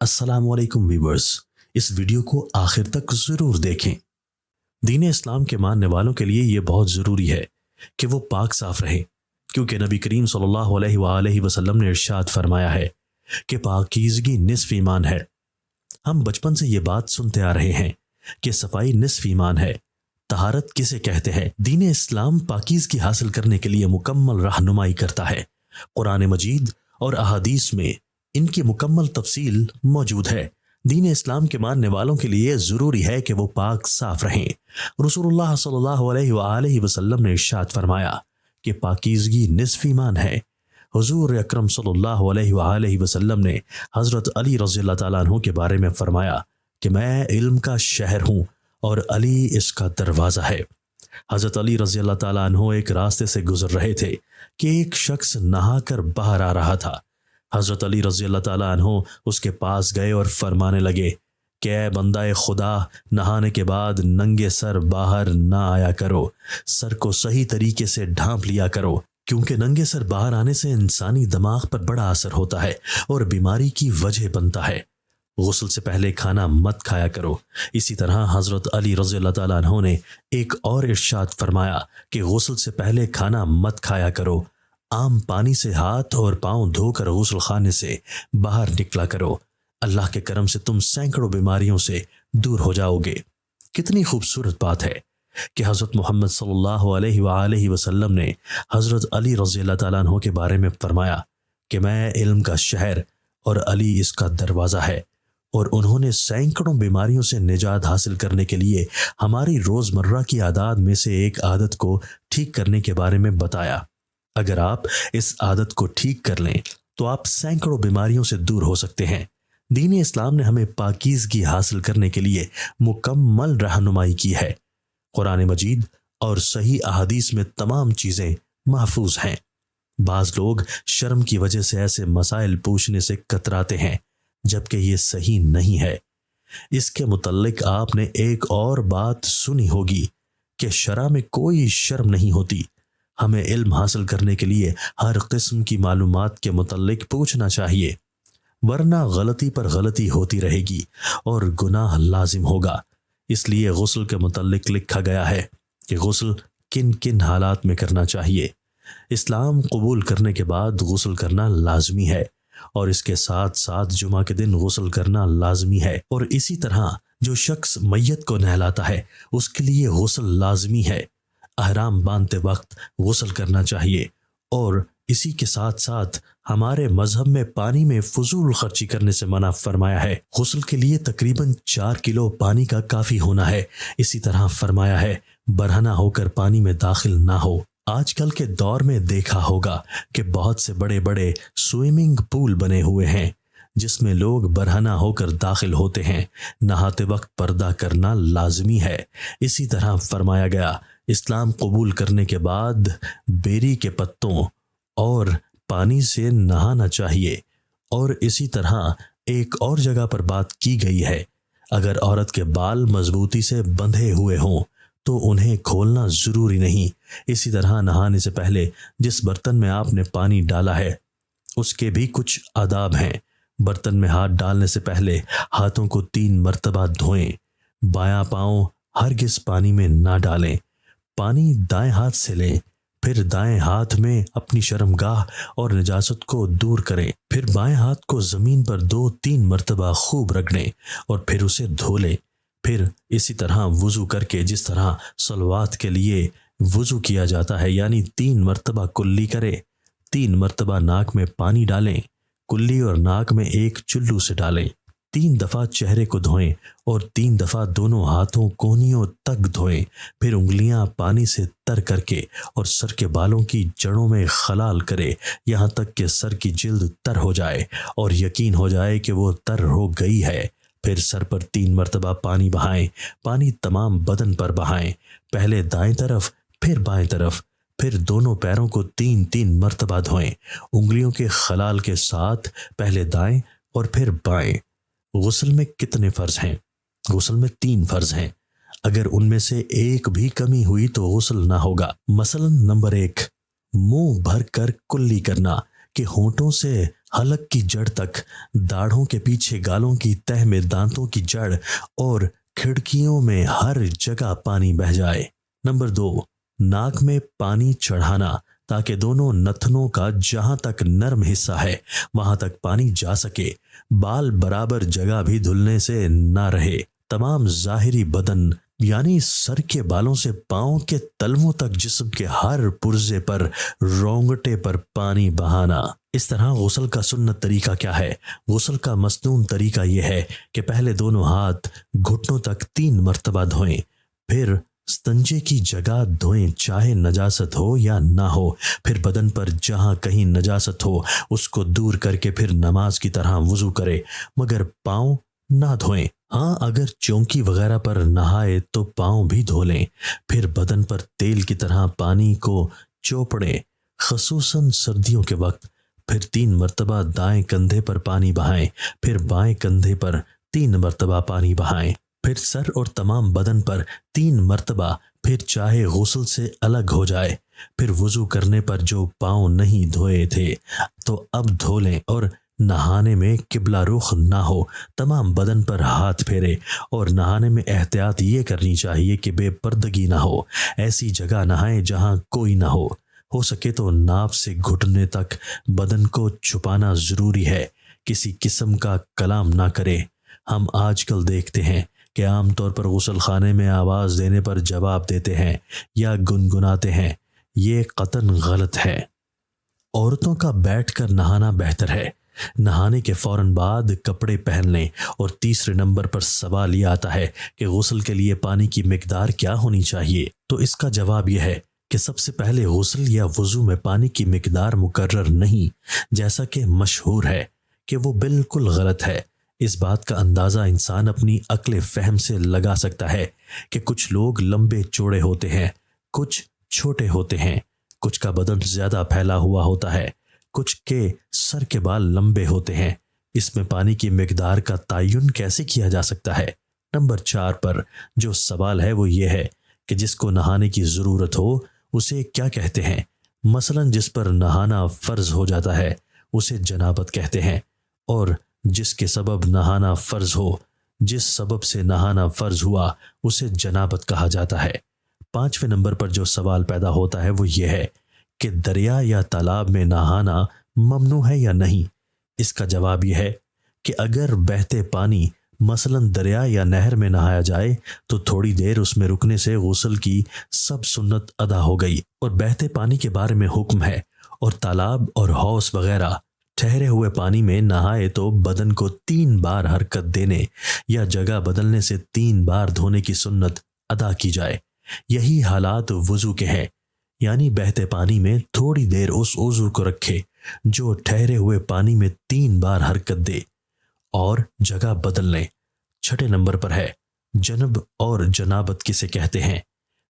السلام علیکم ویورز، اس ویڈیو کو آخر تک ضرور دیکھیں۔ دین اسلام کے ماننے والوں کے لیے یہ بہت ضروری ہے کہ وہ پاک صاف رہیں، کیونکہ نبی کریم صلی اللہ علیہ وآلہ وسلم نے ارشاد فرمایا ہے کہ پاکیزگی نصف ایمان ہے۔ ہم بچپن سے یہ بات سنتے آ رہے ہیں کہ صفائی نصف ایمان ہے۔ طہارت کسے کہتے ہیں؟ دین اسلام پاکیزگی حاصل کرنے کے لیے مکمل رہنمائی کرتا ہے۔ قرآن مجید اور احادیث میں ان کی مکمل تفصیل موجود ہے۔ دین اسلام کے ماننے والوں کے لیے ضروری ہے کہ وہ پاک صاف رہیں۔ رسول اللہ صلی اللہ علیہ وآلہ وسلم نے ارشاد فرمایا کہ پاکیزگی نصف ایمان ہے۔ حضور اکرم صلی اللہ علیہ وآلہ وسلم نے حضرت علی رضی اللہ تعالیٰ عنہ کے بارے میں فرمایا کہ میں علم کا شہر ہوں اور علی اس کا دروازہ ہے۔ حضرت علی رضی اللہ تعالیٰ عنہ ایک راستے سے گزر رہے تھے کہ ایک شخص نہا کر باہر آ رہا تھا۔ حضرت علی رضی اللہ تعالیٰ عنہ اس کے پاس گئے اور فرمانے لگے کہ اے بندہ خدا، نہانے کے بعد ننگے سر باہر نہ آیا کرو، سر کو صحیح طریقے سے ڈھانپ لیا کرو، کیونکہ ننگے سر باہر آنے سے انسانی دماغ پر بڑا اثر ہوتا ہے اور بیماری کی وجہ بنتا ہے۔ غسل سے پہلے کھانا مت کھایا کرو۔ اسی طرح حضرت علی رضی اللہ تعالیٰ عنہ نے ایک اور ارشاد فرمایا کہ غسل سے پہلے کھانا مت کھایا کرو، عام پانی سے ہاتھ اور پاؤں دھو کر غسل خانے سے باہر نکلا کرو، اللہ کے کرم سے تم سینکڑوں بیماریوں سے دور ہو جاؤ گے۔ کتنی خوبصورت بات ہے کہ حضرت محمد صلی اللہ علیہ وآلہ وسلم نے حضرت علی رضی اللہ تعالیٰ عنہ کے بارے میں فرمایا کہ میں علم کا شہر اور علی اس کا دروازہ ہے، اور انہوں نے سینکڑوں بیماریوں سے نجات حاصل کرنے کے لیے ہماری روزمرہ کی عادات میں سے ایک عادت کو ٹھیک کرنے کے بارے میں بتایا۔ اگر آپ اس عادت کو ٹھیک کر لیں تو آپ سینکڑوں بیماریوں سے دور ہو سکتے ہیں۔ دین اسلام نے ہمیں پاکیزگی حاصل کرنے کے لیے مکمل رہنمائی کی ہے۔ قرآن مجید اور صحیح احادیث میں تمام چیزیں محفوظ ہیں۔ بعض لوگ شرم کی وجہ سے ایسے مسائل پوچھنے سے کتراتے ہیں، جبکہ یہ صحیح نہیں ہے۔ اس کے متعلق آپ نے ایک اور بات سنی ہوگی کہ شرع میں کوئی شرم نہیں ہوتی۔ ہمیں علم حاصل کرنے کے لیے ہر قسم کی معلومات کے متعلق پوچھنا چاہیے، ورنہ غلطی پر غلطی ہوتی رہے گی اور گناہ لازم ہوگا۔ اس لیے غسل کے متعلق لکھا گیا ہے کہ غسل کن کن حالات میں کرنا چاہیے۔ اسلام قبول کرنے کے بعد غسل کرنا لازمی ہے، اور اس کے ساتھ ساتھ جمعہ کے دن غسل کرنا لازمی ہے، اور اسی طرح جو شخص میت کو نہلاتا ہے اس کے لیے غسل لازمی ہے۔ احرام باندھتے وقت غسل کرنا چاہیے، اور اسی کے ساتھ ساتھ ہمارے مذہب میں پانی میں فضول خرچی کرنے سے منع فرمایا ہے۔ غسل کے لیے تقریباً 4 کلو پانی کا کافی ہونا ہے۔ اسی طرح فرمایا ہے برہنہ ہو کر پانی میں داخل نہ ہو۔ آج کل کے دور میں دیکھا ہوگا کہ بہت سے بڑے بڑے سوئمنگ پول بنے ہوئے ہیں جس میں لوگ برہنہ ہو کر داخل ہوتے ہیں۔ نہاتے وقت پردہ کرنا لازمی ہے۔ اسی طرح فرمایا گیا اسلام قبول کرنے کے بعد بیری کے پتوں اور پانی سے نہانا چاہیے، اور اسی طرح ایک اور جگہ پر بات کی گئی ہے اگر عورت کے بال مضبوطی سے بندھے ہوئے ہوں تو انہیں کھولنا ضروری نہیں۔ اسی طرح نہانے سے پہلے جس برتن میں آپ نے پانی ڈالا ہے اس کے بھی کچھ آداب ہیں۔ برتن میں ہاتھ ڈالنے سے پہلے ہاتھوں کو 3 مرتبہ دھوئیں۔ بایاں پاؤں ہرگز پانی میں نہ ڈالیں۔ پانی دائیں ہاتھ سے لیں، پھر دائیں ہاتھ میں اپنی شرمگاہ اور نجاست کو دور کریں، پھر بائیں ہاتھ کو زمین پر 2-3 مرتبہ خوب رگڑیں اور پھر اسے دھو لیں۔ پھر اسی طرح وضو کر کے جس طرح صلوات کے لیے وضو کیا جاتا ہے، یعنی 3 مرتبہ کلی کریں، 3 مرتبہ ناک میں پانی ڈالیں، کلی اور ناک میں ایک چلو سے ڈالیں، 3 دفعہ چہرے کو دھوئیں اور 3 دفعہ دونوں ہاتھوں کونیوں تک دھوئیں، پھر انگلیاں پانی سے تر کر کے اور سر کے بالوں کی جڑوں میں خلال کرے یہاں تک کہ سر کی جلد تر ہو جائے اور یقین ہو جائے کہ وہ تر ہو گئی ہے۔ پھر سر پر 3 مرتبہ پانی بہائیں۔ پانی تمام بدن پر بہائیں، پہلے دائیں طرف پھر بائیں طرف، پھر دونوں پیروں کو 3-3 مرتبہ دھوئیں، انگلیوں کے خلال کے ساتھ، پہلے دائیں اور پھر بائیں۔ غسل میں کتنے فرض ہیں؟ غسل میں 3 فرض ہیں۔ اگر ان میں سے ایک بھی کمی ہوئی تو غسل نہ ہوگا۔ مثلا نمبر 1، منہ بھر کر کلی کرنا کہ ہونٹوں سے حلق کی جڑ تک، داڑھوں کے پیچھے گالوں کی تہ میں دانتوں کی جڑ اور کھڑکیوں میں ہر جگہ پانی بہہ جائے۔ نمبر 2، ناک میں پانی چڑھانا تاکہ دونوں نتنوں کا جہاں تک نرم حصہ ہے وہاں تک پانی جا سکے، بال برابر جگہ بھی دھلنے سے نہ رہے۔ تمام ظاہری بدن یعنی سر کے بالوں سے پاؤں کے تلووں تک جسم کے ہر پرزے پر، رونگٹے پر پانی بہانا۔ اس طرح غسل کا سنت طریقہ کیا ہے؟ غسل کا مسنون طریقہ یہ ہے کہ پہلے دونوں ہاتھ گھٹنوں تک 3 مرتبہ دھوئیں، پھر استنجے کی جگہ دھوئیں چاہے نجاست ہو یا نہ ہو، پھر بدن پر جہاں کہیں نجاست ہو اس کو دور کر کے پھر نماز کی طرح وضو کرے، مگر پاؤں نہ دھوئیں۔ ہاں اگر چونکی وغیرہ پر نہائے تو پاؤں بھی دھو لیں، پھر بدن پر تیل کی طرح پانی کو چوپڑیں، خصوصاً سردیوں کے وقت، پھر 3 مرتبہ دائیں کندھے پر پانی بہائیں، پھر بائیں کندھے پر 3 مرتبہ پانی بہائیں، پھر سر اور تمام بدن پر 3 مرتبہ، پھر چاہے غسل سے الگ ہو جائے، پھر وضو کرنے پر جو پاؤں نہیں دھوئے تھے تو اب دھو لیں، اور نہانے میں قبلہ رخ نہ ہو، تمام بدن پر ہاتھ پھیرے، اور نہانے میں احتیاط یہ کرنی چاہیے کہ بے پردگی نہ ہو، ایسی جگہ نہائیں جہاں کوئی نہ ہو سکے تو ناف سے گھٹنے تک بدن کو چھپانا ضروری ہے، کسی قسم کا کلام نہ کرے۔ ہم آج کل دیکھتے ہیں کہ عام طور پر غسل خانے میں آواز دینے پر جواب دیتے ہیں یا گنگناتے ہیں، یہ قطعاً غلط ہے۔ عورتوں کا بیٹھ کر نہانا بہتر ہے۔ نہانے کے فوراً بعد کپڑے پہن لیں، اور تیسرے نمبر پر سوال یہ آتا ہے کہ غسل کے لیے پانی کی مقدار کیا ہونی چاہیے، تو اس کا جواب یہ ہے کہ سب سے پہلے غسل یا وضو میں پانی کی مقدار مقرر نہیں، جیسا کہ مشہور ہے کہ وہ بالکل غلط ہے۔ اس بات کا اندازہ انسان اپنی عقل فہم سے لگا سکتا ہے کہ کچھ لوگ لمبے چوڑے ہوتے ہیں، کچھ چھوٹے ہوتے ہیں، کچھ کا بدن زیادہ پھیلا ہوا ہوتا ہے، کچھ کے سر کے بال لمبے ہوتے ہیں۔ اس میں پانی کی مقدار کا تعین کیسے کیا جا سکتا ہے؟ نمبر 4 پر جو سوال ہے وہ یہ ہے کہ جس کو نہانے کی ضرورت ہو اسے کیا کہتے ہیں؟ مثلاً جس پر نہانا فرض ہو جاتا ہے اسے جنابت کہتے ہیں، اور جس کے سبب نہانا فرض ہو، جس سبب سے نہانا فرض ہوا اسے جنابت کہا جاتا ہے۔ 5ویں نمبر پر جو سوال پیدا ہوتا ہے وہ یہ ہے کہ دریا یا تالاب میں نہانا ممنوع ہے یا نہیں؟ اس کا جواب یہ ہے کہ اگر بہتے پانی مثلاً دریا یا نہر میں نہایا جائے تو تھوڑی دیر اس میں رکنے سے غسل کی سب سنت ادا ہو گئی، اور بہتے پانی کے بارے میں حکم ہے، اور تالاب اور حوض وغیرہ ٹھہرے ہوئے پانی میں نہائے تو بدن کو 3 بار حرکت دینے یا جگہ بدلنے سے 3 بار دھونے کی سنت ادا کی جائے۔ یہی حالات وضو کے ہیں، یعنی بہتے پانی میں تھوڑی دیر اس عضو کو رکھے جو ٹھہرے ہوئے پانی میں 3 بار حرکت دے اور جگہ بدل لیں۔ 6 نمبر پر ہے جنب اور جنابت کسے کہتے ہیں؟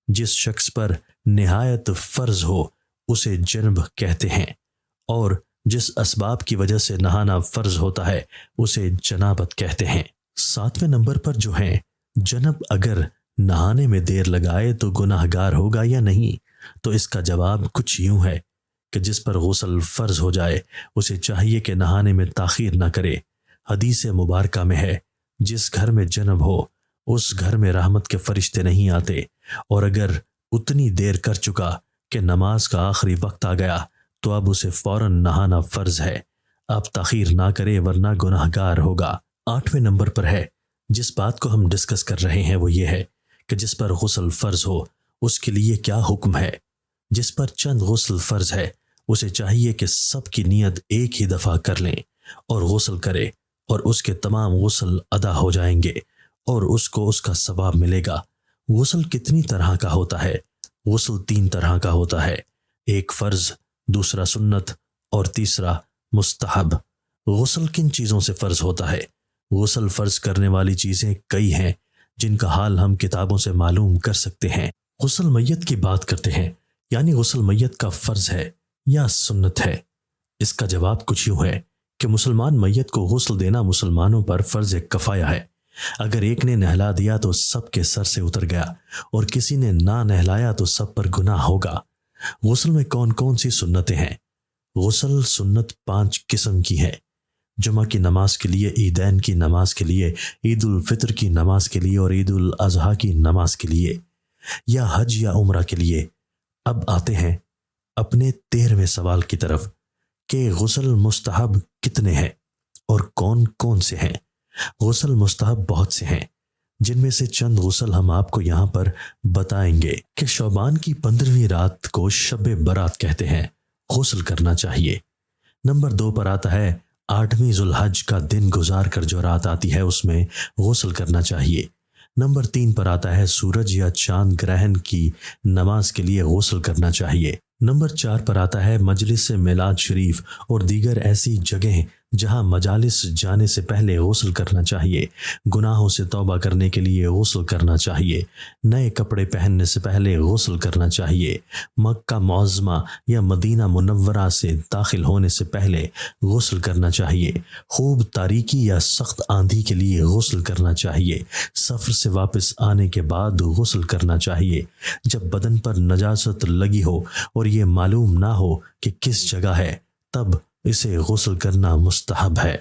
جس شخص پر نہایت فرض ہو اسے جنب کہتے ہیں، اور جس اسباب کی وجہ سے نہانا فرض ہوتا ہے اسے جنابت کہتے ہیں۔ 7ویں نمبر پر جو ہیں جنب اگر نہانے میں دیر لگائے تو گناہ گار ہوگا یا نہیں؟ تو اس کا جواب کچھ یوں ہے کہ جس پر غسل فرض ہو جائے اسے چاہیے کہ نہانے میں تاخیر نہ کرے۔ حدیث مبارکہ میں ہے جس گھر میں جنب ہو اس گھر میں رحمت کے فرشتے نہیں آتے، اور اگر اتنی دیر کر چکا کہ نماز کا آخری وقت آ گیا تو اب اسے فوراً نہانا فرض ہے، اب تاخیر نہ کرے ورنہ گناہ گار ہوگا۔ 8ویں نمبر پر ہے جس بات کو ہم ڈسکس کر رہے ہیں وہ یہ ہے کہ جس پر غسل فرض ہو اس کے لیے کیا حکم ہے۔ جس پر چند غسل فرض ہے اسے چاہیے کہ سب کی نیت ایک ہی دفعہ کر لیں اور غسل کرے، اور اس کے تمام غسل ادا ہو جائیں گے اور اس کو اس کا ثواب ملے گا۔ غسل کتنی طرح کا ہوتا ہے؟ غسل 3 طرح کا ہوتا ہے، ایک فرض، دوسرا سنت اور تیسرا مستحب۔ غسل کن چیزوں سے فرض ہوتا ہے؟ غسل فرض کرنے والی چیزیں کئی ہیں جن کا حال ہم کتابوں سے معلوم کر سکتے ہیں۔ غسل میت کی بات کرتے ہیں، یعنی غسل میت کا فرض ہے یا سنت ہے؟ اس کا جواب کچھ یوں ہے کہ مسلمان میت کو غسل دینا مسلمانوں پر فرض کفایہ ہے۔ اگر ایک نے نہلا دیا تو سب کے سر سے اتر گیا، اور کسی نے نہ نہلایا تو سب پر گناہ ہوگا۔ غسل میں کون کون سی سنتیں ہیں؟ غسل سنت 5 قسم کی ہے۔ جمعہ کی نماز کے لیے، عیدین کی نماز کے لیے، عید الفطر کی نماز کے لیے اور عید الاضحیٰ کی نماز کے لیے، یا حج یا عمرہ کے لیے۔ اب آتے ہیں اپنے 13ویں سوال کی طرف کہ غسل مستحب کتنے ہیں اور کون کون سے ہیں۔ غسل مستحب بہت سے ہیں، جن میں سے چند غسل ہم آپ کو یہاں پر بتائیں گے کہ شعبان کی 15ویں رات کو شب برات کہتے ہیں، غسل کرنا چاہیے۔ نمبر 2 پر آتا ہے 8ویں ذوالحج کا دن گزار کر جو رات آتی ہے اس میں غسل کرنا چاہیے۔ نمبر 3 پر آتا ہے سورج یا چاند گرہن کی نماز کے لیے غسل کرنا چاہیے۔ نمبر 4 پر آتا ہے مجلس میلاد شریف اور دیگر ایسی جگہیں جہاں مجالس جانے سے پہلے غسل کرنا چاہیے۔ گناہوں سے توبہ کرنے کے لیے غسل کرنا چاہیے۔ نئے کپڑے پہننے سے پہلے غسل کرنا چاہیے۔ مکہ معظمہ یا مدینہ منورہ سے داخل ہونے سے پہلے غسل کرنا چاہیے۔ خوب تاریکی یا سخت آندھی کے لیے غسل کرنا چاہیے۔ سفر سے واپس آنے کے بعد غسل کرنا چاہیے۔ جب بدن پر نجاست لگی ہو اور یہ معلوم نہ ہو کہ کس جگہ ہے، تب اسے غسل کرنا مستحب ہے۔